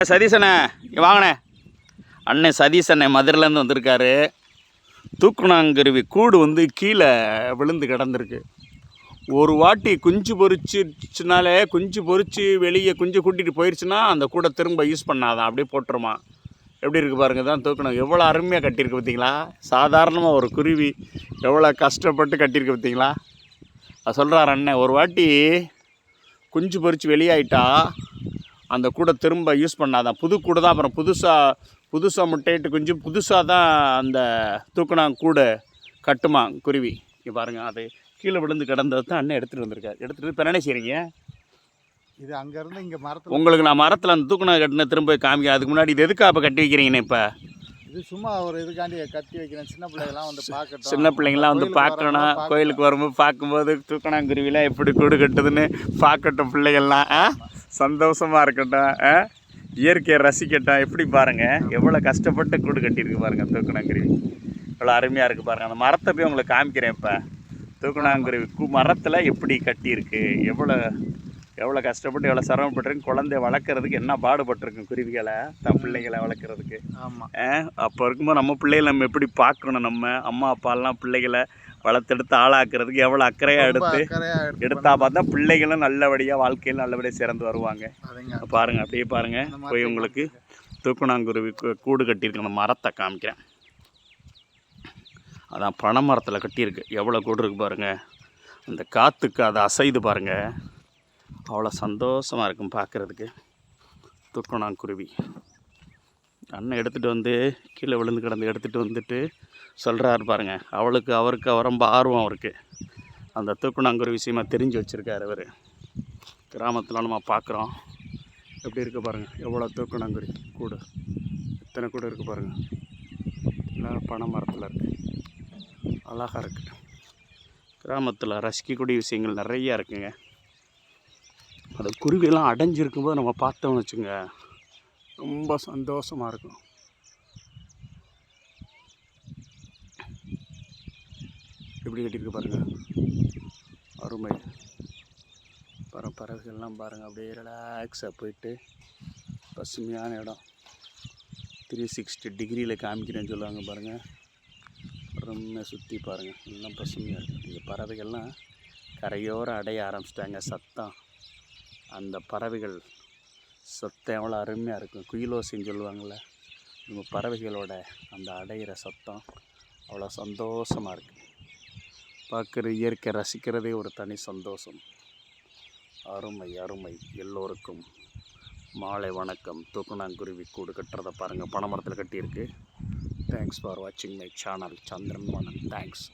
சதீஷண்ணே இங்கே வாங்கண்ணே. அண்ணன் சதீஷண்ணே மதுரையிலேருந்து வந்திருக்காரு. தூக்குனாங்குருவி கூடு வந்து கீழே விழுந்து கிடந்திருக்கு. ஒரு வாட்டி குஞ்சு பொறிச்சினாலே குஞ்சு பொறிச்சு வெளியே குஞ்சு கூட்டிகிட்டு போயிடுச்சுன்னா அந்த கூடை திரும்ப யூஸ் பண்ணாதான், அப்படியே போட்டுருமா. எப்படி இருக்குது பாருங்கள். தான் தூக்கணும் எவ்வளோ அருமையாக கட்டியிருக்கு பார்த்தீங்களா. சாதாரணமாக ஒரு குருவி எவ்வளோ கஷ்டப்பட்டு கட்டியிருக்கு பார்த்தீங்களா. அது சொல்கிறார் அண்ணன், ஒரு வாட்டி குஞ்சு பொறிச்சு வெளியாயிட்டா அந்த கூடை திரும்ப யூஸ் பண்ணாதான், புது கூடை தான். அப்புறம் புதுசாக முட்டையிட்டு குஞ்சு புதுசாக தான் அந்த தூக்குனாங்கூடை கட்டுமா குருவி. இங்கே பாருங்கள், அது கீழே விழுந்து கிடந்தது தான் அண்ணன் எடுத்துகிட்டு வந்திருக்காரு. எடுத்துகிட்டு இப்போ என்ன செய்கிறீங்க? இது அங்கேருந்து இங்கே மரத்தில் உங்களுக்கு நான் மரத்தில் அந்த தூக்குனா கட்டின திரும்ப காமிக்க. அதுக்கு முன்னாடி இது எதுக்காக இப்போ கட்டி வைக்கிறீங்கண்ணே? இப்போ இது சும்மா ஒரு இதுக்காண்டி கட்டி வைக்கிறேன். சின்ன பிள்ளைங்களாம் வந்து பார்க்கணும், சின்ன பிள்ளைங்களாம் வந்து பார்க்கணும். கோயிலுக்கு வரும்போது பார்க்கும்போது தூக்குனாங்குருவிலாம் எப்படி கூடு கட்டுதுன்னு பார்க்கட்டும். பிள்ளைகள்லாம் சந்தோஷமாக இருக்கட்டும், இயற்கையை ரசிக்கட்டும். எப்படி பாருங்கள் எவ்வளோ கஷ்டப்பட்டு கூடு கட்டியிருக்கு பாருங்கள் தூக்குனாங்குருவி. எவ்வளோ அருமையாக இருக்குது பாருங்கள். அந்த மரத்தை போய் உங்களுக்கு காமிக்கிறேன். இப்போ தூக்குனாங்குருவி மரத்தில் எப்படி கட்டியிருக்கு, எவ்வளோ கஷ்டப்பட்டு எவ்வளோ சிரமப்பட்டுருக்கு. குழந்தைய வளர்க்குறதுக்கு என்ன பாடுபட்டிருக்கும் குருவிகளை, தன் பிள்ளைகளை வளர்க்குறதுக்கு. ஆமாம், அப்போ இருக்கும்போது நம்ம பிள்ளைகளை நம்ம எப்படி பார்க்கணும், நம்ம அம்மா அப்பாலாம் பிள்ளைகளை வளர்த்தெடுத்து ஆளாக்குறதுக்கு எவ்வளோ அக்கறையாக எடுத்தா பார்த்தா பிள்ளைகளும் நல்லபடியாக வாழ்க்கையில் நல்லபடியாக சிறந்து வருவாங்க. பாருங்கள், அப்படியே பாருங்கள். போய் உங்களுக்கு தூக்குனாங்குருவி கூடு கட்டியிருக்கு அந்த மரத்தை காமிக்கிறேன். அதான் பனை மரத்தில் கட்டியிருக்கு. எவ்வளோ கூடு இருக்குது பாருங்கள். அந்த காற்றுக்கு அதை அசைது பாருங்கள், அவ்வளோ சந்தோஷமாக இருக்கும் பார்க்குறதுக்கு. தூக்குனாங்குருவி அண்ணன் எடுத்துகிட்டு வந்து கீழே விழுந்து கிடந்து எடுத்துகிட்டு வந்துட்டு சொல்கிறாரு பாருங்கள். அவருக்கு ரொம்ப ஆர்வம் இருக்குது. அந்த தூக்குனாங்குருவி விஷயமா தெரிஞ்சு வச்சுருக்காரு அவர். கிராமத்தில் நம்ம பார்க்குறோம். எப்படி இருக்குது பாருங்கள். எவ்வளோ தூக்குனாங்குருவி கூடு, எத்தனை கூடு இருக்குது பாருங்கள். எல்லாம் பனை மரத்தில் இருக்குது. அழகாக இருக்குது. கிராமத்தில் ரசிக்கக்கூடிய விஷயங்கள் நிறையா இருக்குங்க. அந்த குருவியெல்லாம் அடைஞ்சிருக்கும்போது நம்ம பார்த்தோம்னு வச்சுங்க, ரொம்ப சந்தோஷமாக இருக்கும். எப்படி கட்டியிருக்கு பாருங்கள், அருமை. பறவைகள்லாம் பாருங்கள், அப்படியே ரிலாக்ஸாக போயிட்டு பசுமையான இடம். 360 டிகிரியில் காமிக்கிறேன்னு சொல்லுவாங்க பாருங்கள். ரொம்ப சுற்றி பாருங்கள், எல்லாம் பசுமையாக இருக்குது. இந்த பறவைகள்லாம் கரையோரம் அடைய ஆரம்பிச்சிட்டாங்க. சத்தம், அந்த பறவைகள் சத்தம் எவ்வளோ அருமையாக இருக்கும். குயிலோசின்னு சொல்லுவாங்கள்ல, நம்ம பறவைகளோட அந்த அடையிற சத்தம் அவ்வளோ சந்தோஷமாக இருக்குது. பார்க்குற இயற்கை ரசிக்கிறதே ஒரு தனி சந்தோஷம். அருமை அருமை. எல்லோருக்கும் மாலை வணக்கம். தூக்குனாங்குருவி கூடு கட்டுறதை பாருங்கள், பனை மரத்தில் கட்டியிருக்கு. தேங்க்ஸ் ஃபார் வாட்சிங் மை சேனல் சந்திரன் மன்னன். தேங்க்ஸ்.